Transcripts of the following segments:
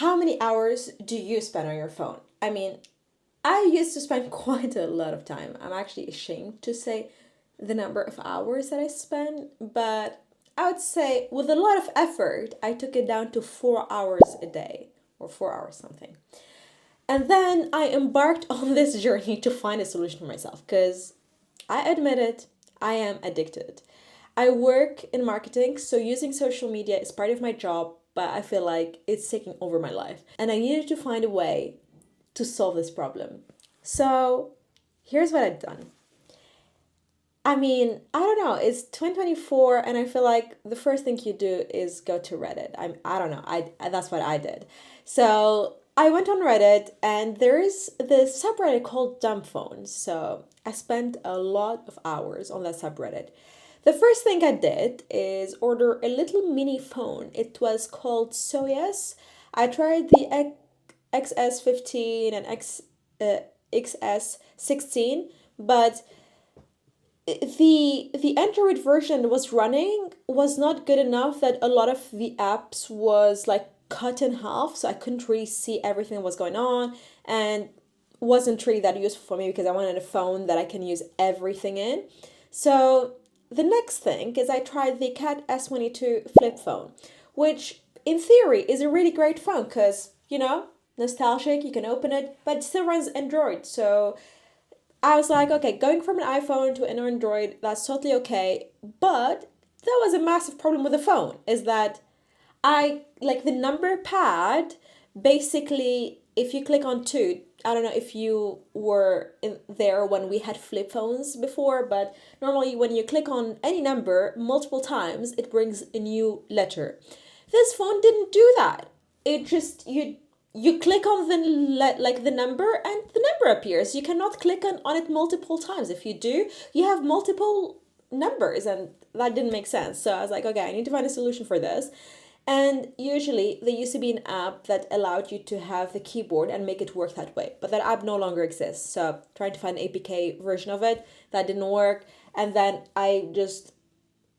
how many hours do you spend on your phone? I mean, I used to spend quite a lot of time. I'm actually ashamed to say the number of hours that I spend, but I would say with a lot of effort, I took it down to 4 hours a day or 4 hours something. And then I embarked on this journey to find a solution for myself because I admit it, I am addicted. I work in marketing, so using social media is part of my job, but I feel like it's taking over my life. And I needed to find a way to solve this problem. So here's what I've done. I mean, I don't know, it's 2024 and I feel like the first thing you do is go to Reddit. I don't know. That's what I did. So, I went on Reddit and there is this subreddit called Dumb Phones. So, I spent a lot of hours on that subreddit. The first thing I did is order a little mini phone. It was called Soyes. I tried the XS15 and XS16, but the Android version was running was not good enough that a lot of the apps was like cut in half, so I couldn't really see everything that was going on, and wasn't really that useful for me because I wanted a phone that I can use everything in. So the next thing is I tried the Cat S22 flip phone, which in theory is a really great phone because, nostalgic, you can open it, but it still runs Android. So I was like, okay, going from an iPhone to an Android, that's totally okay. But there was a massive problem with the phone, is that I like the number pad. Basically, if you click on two, I don't know if you were in there when we had flip phones before, but normally when you click on any number multiple times, it brings a new letter. This phone didn't do that. It just you click on the number and the number appears. You cannot click on it multiple times. If you do, you have multiple numbers, and that didn't make sense. So I was like, okay, I need to find a solution for this. And usually there used to be an app that allowed you to have the keyboard and make it work that way. But that app no longer exists. So trying to find an APK version of it, that didn't work. And then I just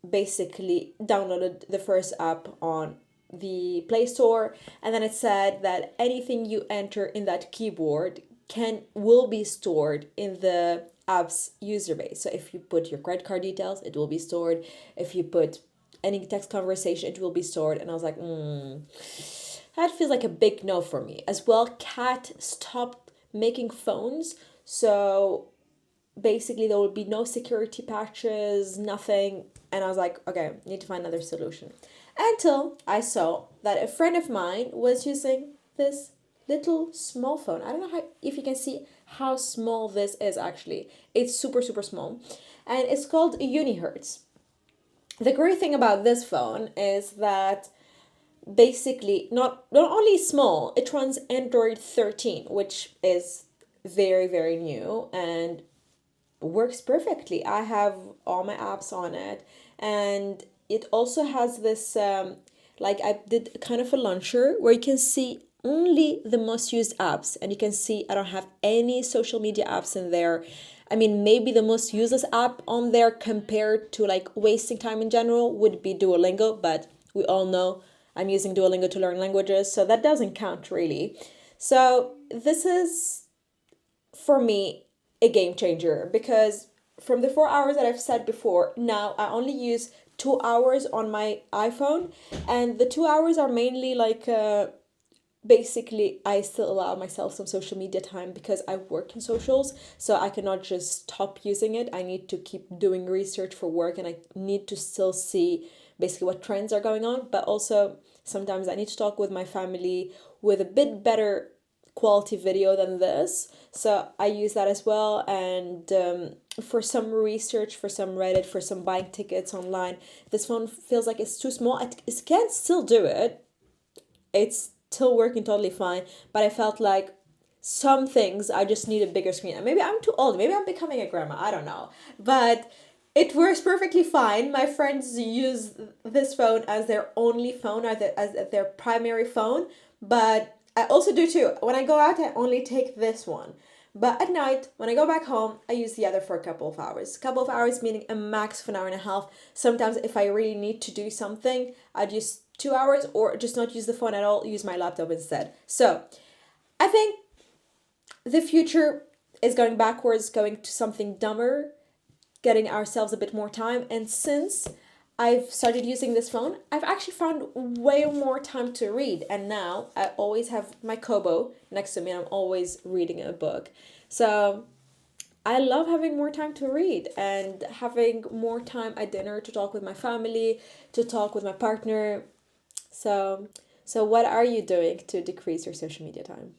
basically downloaded the first app on the Play Store, and then it said that anything you enter in that keyboard will be stored in the app's user base. So if you put your credit card details, it will be stored. If you put any text conversation, it will be stored. And I was like, that feels like a big no for me. As well, Cat stopped making phones, so basically there will be no security patches, nothing. And I was like, okay, need to find another solution. Until I saw that a friend of mine was using this little small phone. I don't know if you can see how small this is actually. It's super, super small. And it's called a Unihertz. The great thing about this phone is that basically not only small, it runs Android 13, which is very, very new and works perfectly. I have all my apps on it, and it also has this like I did kind of a launcher where you can see only the most used apps, and you can see I don't have any social media apps in there. I mean, maybe the most useless app on there compared to like wasting time in general would be Duolingo, but we all know I'm using Duolingo to learn languages, so that doesn't count really. So this is for me a game changer because from the 4 hours that I've said before, now I only use 2 hours on my iPhone, and the 2 hours are mainly like basically I still allow myself some social media time because I work in socials, so I cannot just stop using it. I need to keep doing research for work, and I need to still see basically what trends are going on, but also sometimes I need to talk with my family with a bit better quality video than this, so I use that as well. And for some research, for some Reddit, for some buying tickets online, this phone feels like it's too small. It can still do it, it's still working totally fine, but I felt like some things I just need a bigger screen. And maybe I'm too old, maybe I'm becoming a grandma, I don't know, but it works perfectly fine. My friends use this phone as their only phone, as their primary phone, but I also do too. When I go out, I only take this one. But at night, when I go back home, I use the other for a couple of hours. A couple of hours meaning a max of an hour and a half. Sometimes if I really need to do something, I'd use 2 hours or just not use the phone at all, use my laptop instead. So I think the future is going backwards, going to something dumber, getting ourselves a bit more time. And since I've started using this phone, I've actually found way more time to read. And now I always have my Kobo next to me and I'm always reading a book. So I love having more time to read and having more time at dinner to talk with my family, to talk with my partner. So what are you doing to decrease your social media time?